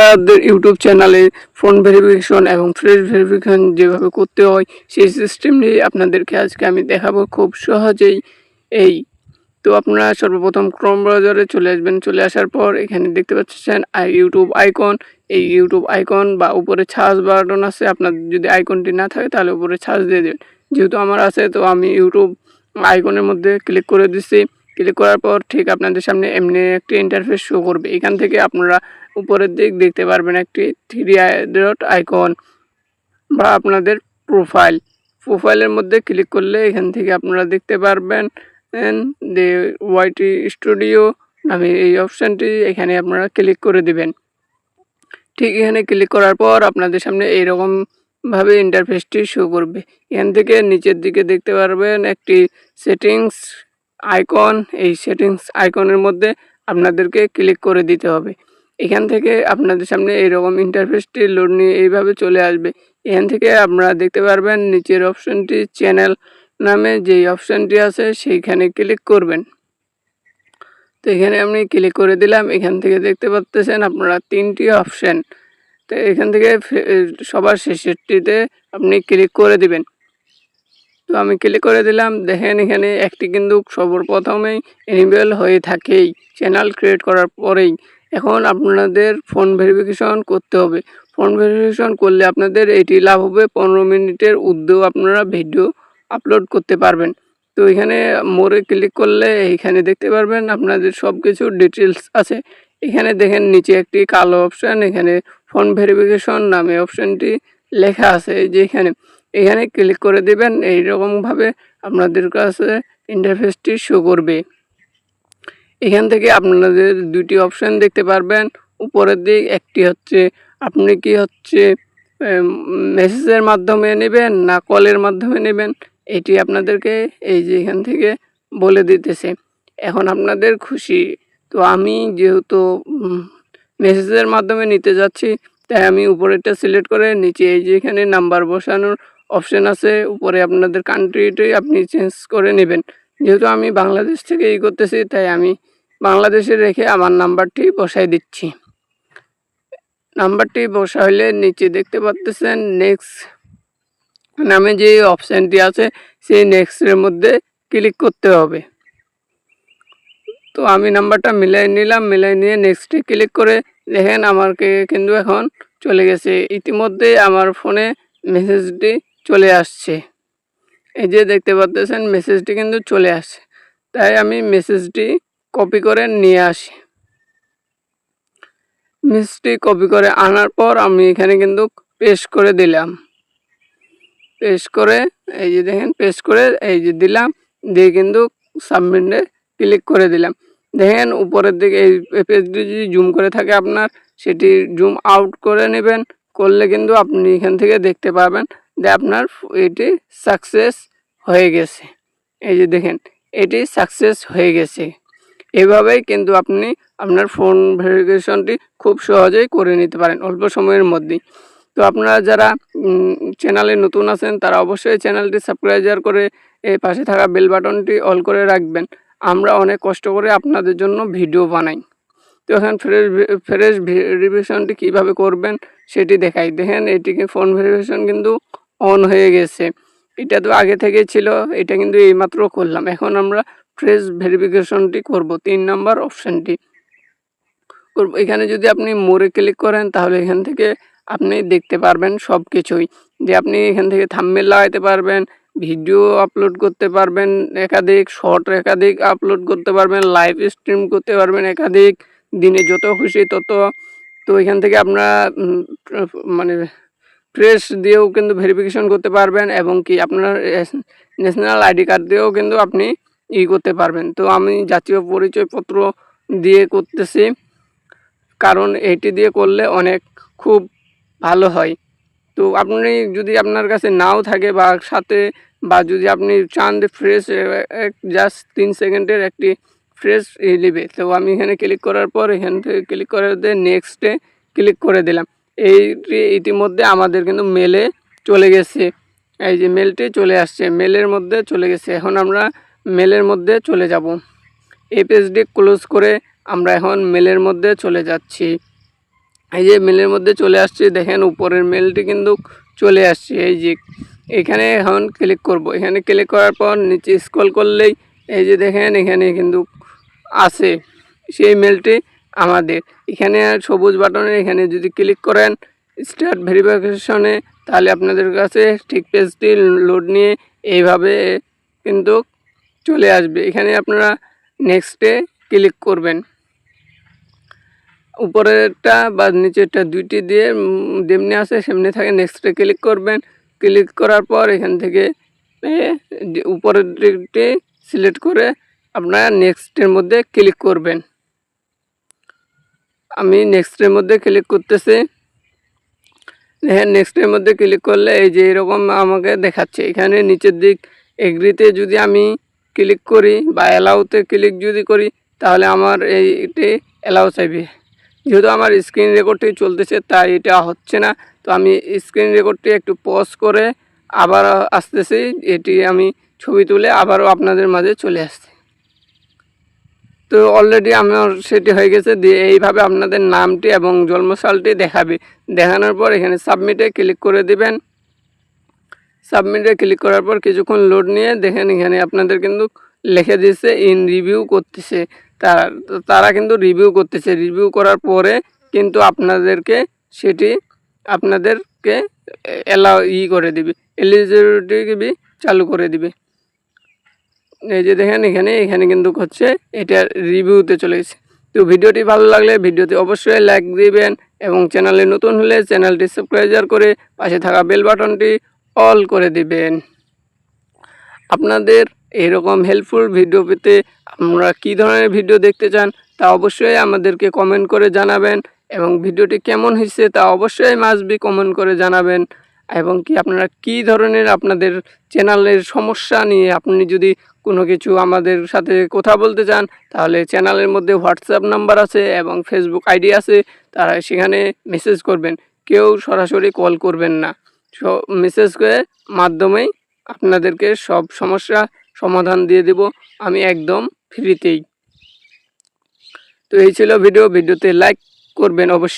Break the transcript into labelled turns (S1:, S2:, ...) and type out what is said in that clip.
S1: আপনাদের ইউটিউব চ্যানেলে phone verification এবং ফেস ভেরিফিকেশন যেভাবে করতে হয় সেই সিস্টেমটি আপনাদেরকে আজকে আমি দেখাবো খুব সহজেই। তো আপনারা সর্বপ্রথম ক্রোম ব্রাউজারে চলে আসবেন। চলে আসার পর এখানে দেখতে পাচ্ছেন ইউটিউব আইকন। এই ইউটিউব আইকন বা উপরে সার্চ বাটন আছে, আপনাদের যদি আইকনটি না থাকে তাহলে উপরে সার্চ দিয়ে দেবেন। যেহেতু আমার আছে তো আমি ইউটিউব আইকনের মধ্যে ক্লিক করে দিচ্ছি। ক্লিক করার পর ঠিক আপনাদের সামনে এমনি একটি ইন্টারফেস শো করবে। এখান থেকে আপনারা উপরের দিক দেখতে পারবেন একটি 3 ডট আইকন বা আপনাদের প্রোফাইলের মধ্যে ক্লিক করলে এখান থেকে আপনারা দেখতে পারবেন যে ওয়াইটি স্টুডিও নামে এই অপশানটি, এখানে আপনারা ক্লিক করে দিবেন। ঠিক এখানে ক্লিক করার পর আপনাদের সামনে এইরকমভাবে ইন্টারফেসটি শো করবে। এখান থেকে নিচের দিকে দেখতে পারবেন একটি সেটিংস আইকন। এই সেটিংস আইকনের মধ্যে আপনাদেরকে ক্লিক করে দিতে হবে। এখান থেকে আপনাদের সামনে এইরকম ইন্টারফেসটি লোড নিয়ে এইভাবে চলে আসবে। এখান থেকে আপনারা দেখতে পারবেন নিচের অপশানটি চ্যানেল নামে যেই অপশানটি আছে সেইখানে ক্লিক করবেন। তো এখানে আমি ক্লিক করে দিলাম। এখান থেকে দেখতে পাচ্ছেন আপনারা 3টি অপশান। তো এখান থেকে সবার শেষেরটিতে আপনি ক্লিক করে দিবেন। তো আমি ক্লিক করে দিলাম। দেখেন এখানে একটি কিন্তু সর্বপ্রথমেই এনেবল হয়ে থাকেই চ্যানেল ক্রিয়েট করার পরেই। এখন আপনাদের ফোন ভেরিফিকেশন করতে হবে। ফোন ভেরিফিকেশন করলে আপনাদের এটি লাভ হবে, 15 মিনিটের ঊর্ধ্বেও আপনারা ভিডিও আপলোড করতে পারবেন। তো এখানে মোরে ক্লিক করলে এইখানে দেখতে পারবেন আপনাদের সব কিছু ডিটেলস আছে। এখানে দেখেন নিচে একটি কালো অপশান, এখানে ফোন ভেরিফিকেশন নামে অপশানটি লেখা আছে যে এখানে ক্লিক করে দেবেন। এইরকমভাবে আপনাদের কাছে ইন্টারফেসটি শো করবে। এখান থেকে আপনাদের 2টি অপশান দেখতে পারবেন উপরের দিক। একটি হচ্ছে আপনি কি মেসেজের মাধ্যমে নেবেন না কলের মাধ্যমে নেবেন, এটি আপনাদেরকে এই যে এখান থেকে বলে দিতেছে। এখন আপনাদের খুশি। তো আমি যেহেতু মেসেজের মাধ্যমে নিতে যাচ্ছি তাই আমি উপরেরটা সিলেক্ট করে নিচে এই যে এখানে নাম্বার বসানোর অপশান আছে, উপরে আপনাদের কান্ট্রিটাই আপনি চেঞ্জ করে নেবেন। যেহেতু আমি বাংলাদেশ থেকে করতেছি তাই আমি বাংলাদেশে রেখে আমার নাম্বারটি বসাই দিচ্ছি। নাম্বারটি বসা হলে নিচে দেখতে পাচ্ছেন নেক্সট নামে যে অপশানটি আছে সেই নেক্সটের মধ্যে ক্লিক করতে হবে। তো আমি নাম্বারটা মিলাই নিলাম। মিলাই নিয়ে নেক্সটে ক্লিক করে দেখেন আমাকে কিন্তু এখন চলে গেছে। ইতিমধ্যে আমার ফোনে মেসেজটি চলে আসছে। এই যে দেখতে পাচ্ছেন মেসেজটি কিন্তু চলে আসছে। তাই আমি মেসেজটি কপি করে নিয়ে আসি। মেসেজটি কপি করে আনার পর আমি এখানে কিন্তু পেস্ট করে দিলাম। পেস্ট করে এই যে দেখেন পেস্ট করে এই যে দিলাম, দিয়ে কিন্তু সাবমিটে ক্লিক করে দিলাম। দেখেন উপরের দিকে এই পেজটি যদি জুম করে থাকে আপনার, সেটি জুম আউট করে নেবেন। করলে কিন্তু আপনি এখান থেকে দেখতে পাবেন যে আপনার এটি সাকসেস হয়ে গেছে। এই যে দেখেন এটি সাকসেস হয়ে গেছে। এভাবেই কিন্তু আপনি আপনার ফোন ভেরিফিকেশনটি খুব সহজেই করে নিতে পারেন অল্প সময়ের মধ্যেই। তো আপনারা যারা চ্যানেলে নতুন আছেন তারা অবশ্যই চ্যানেলটি সাবস্ক্রাইব করে এই পাশে থাকা বেল বাটনটি অল করে রাখবেন। আমরা অনেক কষ্ট করে আপনাদের জন্য ভিডিও বানাই। তো এখন ফ্রেশ ভেরিফিকেশনটি কীভাবে করবেন সেটি দেখাই। দেখেন এটিকে ফোন ভেরিফিকেশন কিন্তু অন হয়ে গেছে। এটা তো আগে থেকে ছিল, এটা কিন্তু এইমাত্র করলাম। এখন আমরা ফ্রেশ ভেরিফিকেশনটি করব, 3 নম্বর অপশানটি করব। এখানে যদি আপনি মোরে ক্লিক করেন তাহলে এখান থেকে আপনি দেখতে পারবেন সব কিছুই, যে আপনি এখান থেকে থাম্বনেল লাগাইতে পারবেন, ভিডিও আপলোড করতে পারবেন, একাধিক শর্ট একাধিক আপলোড করতে পারবেন, লাইভ স্ট্রিম করতে পারবেন একাধিক দিনে যত খুশি তত। তো এখান থেকে আপনারা মানে ফ্রেশ দিয়েও কিন্তু ভেরিফিকেশন করতে পারবেন এবং কি আপনার ন্যাশনাল আইডি কার্ড দিয়েও কিন্তু আপনি করতে পারবেন। তো আমি জাতীয় পরিচয়পত্র দিয়ে করতেছি, কারণ এটি দিয়ে করলে অনেক খুব ভালো হয়। তো আপনি যদি আপনার কাছে নাও থাকে বা সাথে, বা যদি আপনি চান ফ্রেশ জাস্ট 3 সেকেন্ডের একটি ফ্রেশ নেবে, তো আমি এখানে ক্লিক করার পর এখান থেকে ক্লিক করে দিয়ে নেক্সটে ক্লিক করে দিলাম। এইটি ইতিমধ্যে আমাদের কিন্তু মেলে চলে গেছে। এই যে মেলটি চলে আসছে, মেলের মধ্যে চলে গেছে। এখন আমরা মেলের মধ্যে চলে যাব। এই পেজটি ক্লোজ করে আমরা এখন মেলের মধ্যে চলে যাচ্ছি। এই যে মেলের মধ্যে চলে আসছে, দেখেন উপরের মেলটি কিন্তু চলে আসছে। এই যে এখানে এখন ক্লিক করব, এখানে ক্লিক করার পর নিচে স্ক্রল করলেই এই যে দেখেন এখানে কিন্তু আছে সেই মেলটি আমাদের। এখানে সবুজ বাটনে এখানে যদি ক্লিক করেন স্টার্ট ভেরিফিকেশনে, তাহলে আপনাদের কাছে ঠিক পেজটি লোড নিয়ে এইভাবে কিন্তু চলে আসবে। এখানে আপনারা নেক্সটে ক্লিক করবেন, উপরেরটা বা নিচেরটা দুইটি দিয়ে যেমনি আছে সেমনি থাকে, নেক্সটে ক্লিক করবেন। ক্লিক করার পর এখান থেকে উপরের দিকটি সিলেক্ট করে আপনারা নেক্সটের মধ্যে ক্লিক করবেন। আমি নেক্সটের মধ্যে ক্লিক করতেছি। হ্যাঁ, নেক্সটের মধ্যে ক্লিক করলে এই যে এরকম আমাকে দেখাচ্ছে। এখানে নিচের দিক এগ্রিতে যদি আমি ক্লিক করি বা অ্যালাউতে ক্লিক যদি করি, তাহলে আমার এইটি অ্যালাউ চাইবে। যেহেতু আমার স্ক্রিন রেকর্ডটি চলতেছে তাই এটা হচ্ছে না, তো আমি স্ক্রিন রেকর্ডটি একটু পজ করে আবার আসতেছি, এটি আমি ছবি তুলে আবারও আপনাদের মাঝে চলে আসছি। তো অলরেডি আমার সেটি হয়ে গেছে। দিয়ে এইভাবে আপনাদের নামটি এবং জন্মসালটি দেখাবে। দেখানোর পর এখানে সাবমিটে ক্লিক করে দিবেন। সাবমিটে ক্লিক করার পর কিছুক্ষণ লোড নিয়ে দেখেন এখানে আপনাদের কিন্তু লিখে দিচ্ছে ইন রিভিউ করতেছে। তারা কিন্তু রিভিউ করতেছে। রিভিউ করার পরে কিন্তু আপনাদেরকে সেটি আপনাদেরকে অ্যালাউ করে দিবে, এলিজিবিলিটি চালু করে দিবে। এই যে দেখেন এখানে কিন্তু হচ্ছে এটা রিভিউতে চলে গেছে। তো ভিডিওটি ভালো লাগলে ভিডিওতে অবশ্যই লাইক দিবেন এবং চ্যানেলে নতুন হলে চ্যানেলটি সাবস্ক্রাইব করে পাশে থাকা বেল বাটনটি অল করে দিবেন। আপনাদের এরকম হেল্পফুল ভিডিও পেতে আপনারা কী ধরনের ভিডিও দেখতে চান তা অবশ্যই আমাদেরকে কমেন্ট করে জানাবেন, এবং ভিডিওটি কেমন হয়েছে তা অবশ্যই মাস্ট বি কমেন্ট করে জানাবেন। এবং কি আপনারা কী ধরনের আপনাদের চ্যানেলের সমস্যা নিয়ে আপনি যদি কোনো কিছু আমাদের সাথে কথা বলতে চান, তাহলে চ্যানেলের মধ্যে হোয়াটসঅ্যাপ নাম্বার আছে এবং ফেসবুক আইডি আছে, তারা সেখানে মেসেজ করবেন। কেউ সরাসরি কল করবেন না, মেসেজ করে মাধ্যমেই আপনাদেরকে সব সমস্যা সমাধান দিয়ে দেব আমি একদম ফ্রিতেই। তো এই ছিল ভিডিওতে লাইক করবেন অবশ্যই।